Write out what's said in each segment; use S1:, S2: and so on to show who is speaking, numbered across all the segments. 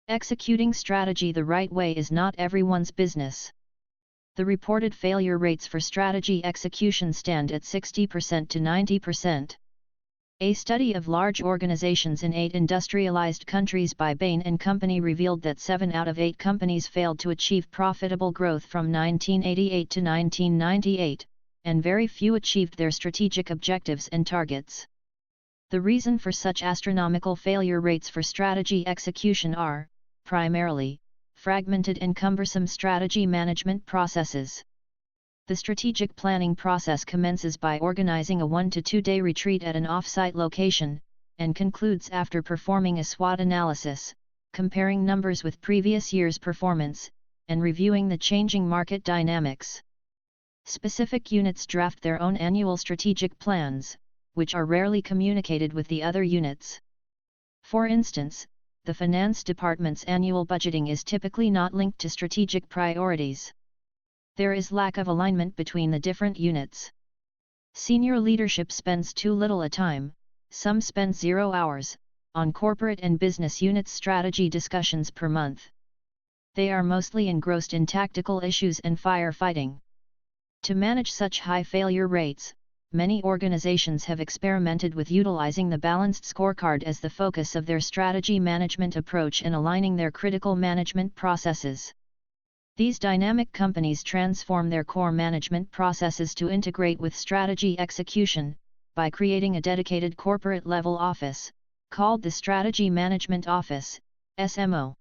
S1: Executing strategy the right way is not everyone's business. The reported failure rates for strategy execution stand at 60% to 90%. A study of large organizations in 8 industrialized countries by Bain & Company revealed that 7 out of 8 companies failed to achieve profitable growth from 1988 to 1998, and very few achieved their strategic objectives and targets. The reason for such astronomical failure rates for strategy execution are, primarily, fragmented and cumbersome strategy management processes. The strategic planning process commences by organizing a 1 to 2 day retreat at an off-site location, and concludes after performing a SWOT analysis, comparing numbers with previous year's performance, and reviewing the changing market dynamics. Specific units draft their own annual strategic plans, which are rarely communicated with the other units. For instance, the finance department's annual budgeting is typically not linked to strategic priorities. There is lack of alignment between the different units. Senior leadership spends too little time, some spend 0 hours, on corporate and business units strategy discussions per month. They are mostly engrossed in tactical issues and firefighting. To manage such high failure rates, many organizations have experimented with utilizing the Balanced Scorecard as the focus of their strategy management approach and aligning their critical management processes. These dynamic companies transform their core management processes to integrate with strategy execution, by creating a dedicated corporate-level office, called the Strategy Management Office, SMO.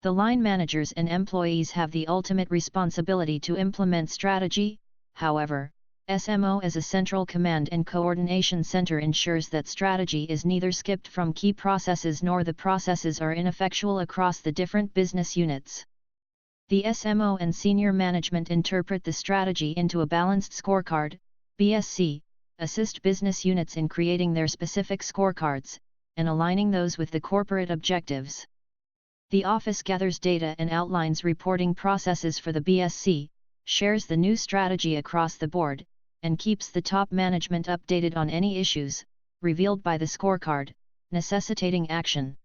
S1: The line managers and employees have the ultimate responsibility to implement strategy. However, SMO as a central command and coordination center ensures that strategy is neither skipped from key processes nor the processes are ineffectual across the different business units. The SMO and senior management interpret the strategy into a balanced scorecard, BSC, assist business units in creating their specific scorecards, and aligning those with the corporate objectives. The office gathers data and outlines reporting processes for the BSC, shares the new strategy across the board, and keeps the top management updated on any issues revealed by the scorecard, necessitating action.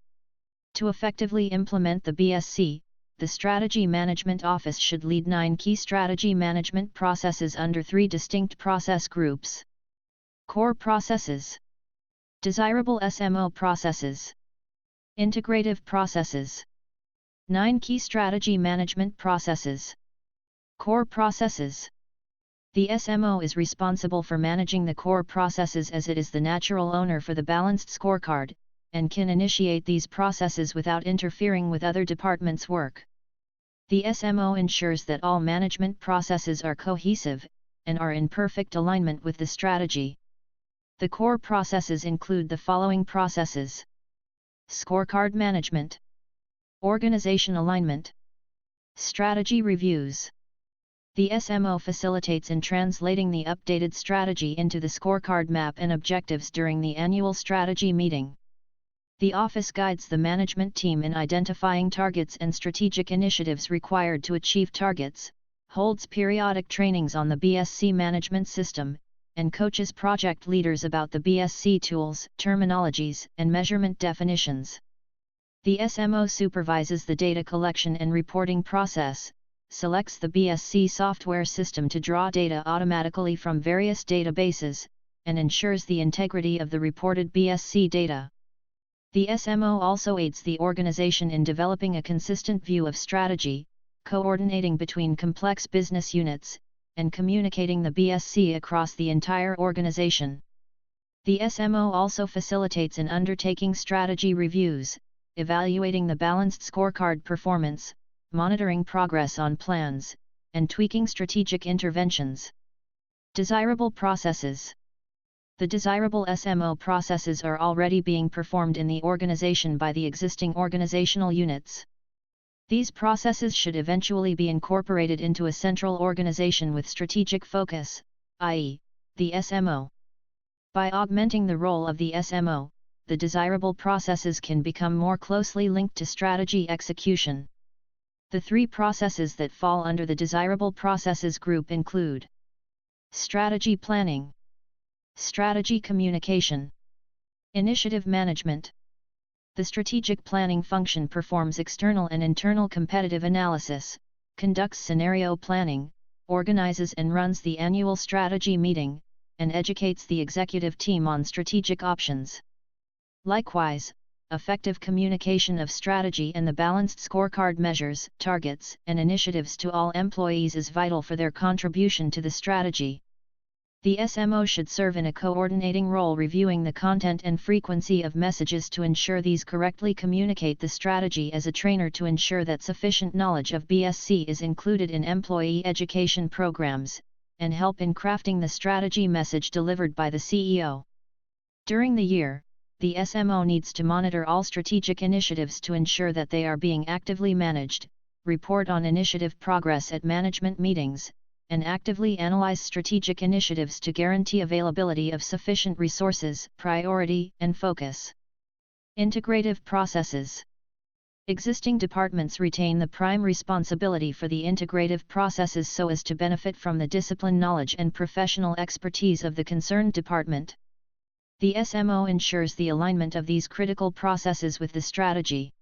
S1: To effectively implement the BSC, the Strategy Management Office should lead 9 key strategy management processes under 3 distinct process groups. Core processes. Desirable SMO processes. Integrative processes. 9 key strategy management processes. Core processes. The SMO is responsible for managing the core processes as it is the natural owner for the Balanced Scorecard, and can initiate these processes without interfering with other departments' work. The SMO ensures that all management processes are cohesive, and are in perfect alignment with the strategy. The core processes include the following processes: scorecard management, organization alignment, strategy reviews. The SMO facilitates in translating the updated strategy into the scorecard map and objectives during the annual strategy meeting. The office guides the management team in identifying targets and strategic initiatives required to achieve targets, holds periodic trainings on the BSC management system, and coaches project leaders about the BSC tools, terminologies, and measurement definitions. The SMO supervises the data collection and reporting process, selects the BSC software system to draw data automatically from various databases, and ensures the integrity of the reported BSC data. The SMO also aids the organization in developing a consistent view of strategy, coordinating between complex business units, and communicating the BSC across the entire organization. The SMO also facilitates in undertaking strategy reviews, evaluating the Balanced Scorecard performance, monitoring progress on plans, and tweaking strategic interventions. Desirable processes. The desirable SMO processes are already being performed in the organization by the existing organizational units. These processes should eventually be incorporated into a central organization with strategic focus, i.e., the SMO. By augmenting the role of the SMO, the desirable processes can become more closely linked to strategy execution. The 3 processes that fall under the desirable processes group include: strategy planning, strategy communication, initiative management. The strategic planning function performs external and internal competitive analysis, conducts scenario planning, organizes and runs the annual strategy meeting, and educates the executive team on strategic options. Likewise, effective communication of strategy and the balanced scorecard measures, targets, and initiatives to all employees is vital for their contribution to the strategy. The SMO should serve in a coordinating role, reviewing the content and frequency of messages to ensure these correctly communicate the strategy, as a trainer to ensure that sufficient knowledge of BSC is included in employee education programs, and help in crafting the strategy message delivered by the CEO. During the year, the SMO needs to monitor all strategic initiatives to ensure that they are being actively managed, report on initiative progress at management meetings, and actively analyze strategic initiatives to guarantee availability of sufficient resources, priority, and focus. Integrative processes. Existing departments retain the prime responsibility for the integrative processes so as to benefit from the discipline, knowledge, and professional expertise of the concerned department. The SMO ensures the alignment of these critical processes with the strategy.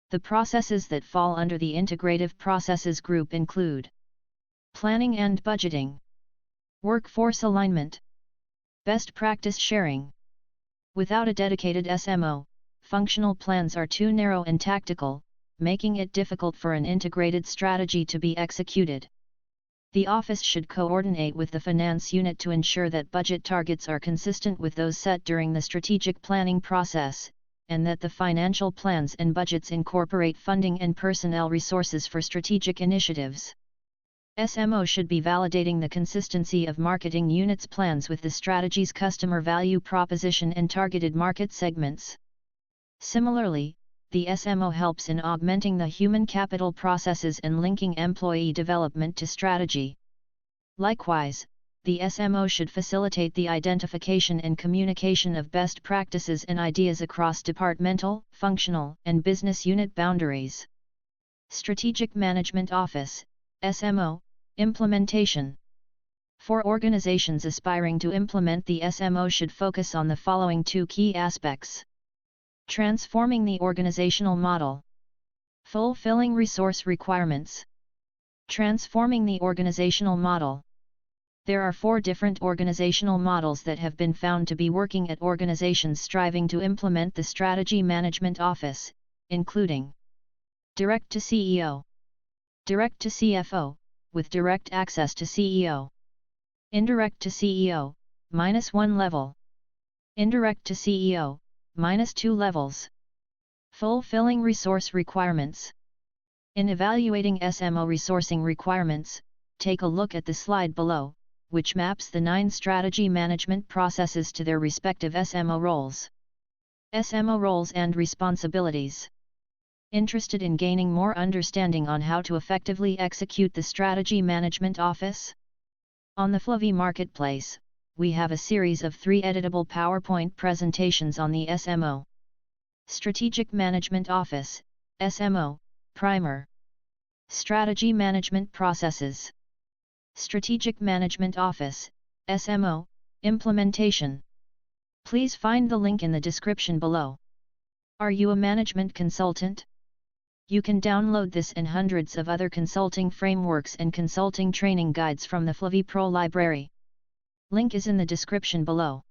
S1: The processes that fall under the integrative processes group include planning and budgeting, workforce alignment, best practice sharing. Without a dedicated SMO, functional plans are too narrow and tactical, making it difficult for an integrated strategy to be executed. The office should coordinate with the finance unit to ensure that budget targets are consistent with those set during the strategic planning process, and that the financial plans and budgets incorporate funding and personnel resources for strategic initiatives. SMO should be validating the consistency of marketing units' plans with the strategy's customer value proposition and targeted market segments. Similarly, the SMO helps in augmenting the human capital processes and linking employee development to strategy. Likewise, the SMO should facilitate the identification and communication of best practices and ideas across departmental, functional, and business unit boundaries. Strategic Management Office, SMO, Implementation. For organizations aspiring to implement the SMO should focus on the following two key aspects: transforming the organizational model, fulfilling resource requirements. Transforming the organizational model. There are 4 different organizational models that have been found to be working at organizations striving to implement the Strategy Management Office, including direct to CEO, direct to CFO, with direct access to CEO, indirect to CEO, -1 level, indirect to CEO, -2 levels. Fulfilling resource requirements. In evaluating SMO resourcing requirements, take a look at the slide below, which maps the 9 strategy management processes to their respective SMO roles. SMO roles and responsibilities. Interested in gaining more understanding on how to effectively execute the Strategy Management Office? On the Fluvi Marketplace, we have a series of 3 editable PowerPoint presentations on the SMO. Strategic Management Office, SMO, Primer. Strategy Management Processes. Strategic Management Office, SMO, Implementation. Please find the link in the description below. Are you a management consultant? You can download this and hundreds of other consulting frameworks and consulting training guides from the Fluvi Pro library. Link is in the description below.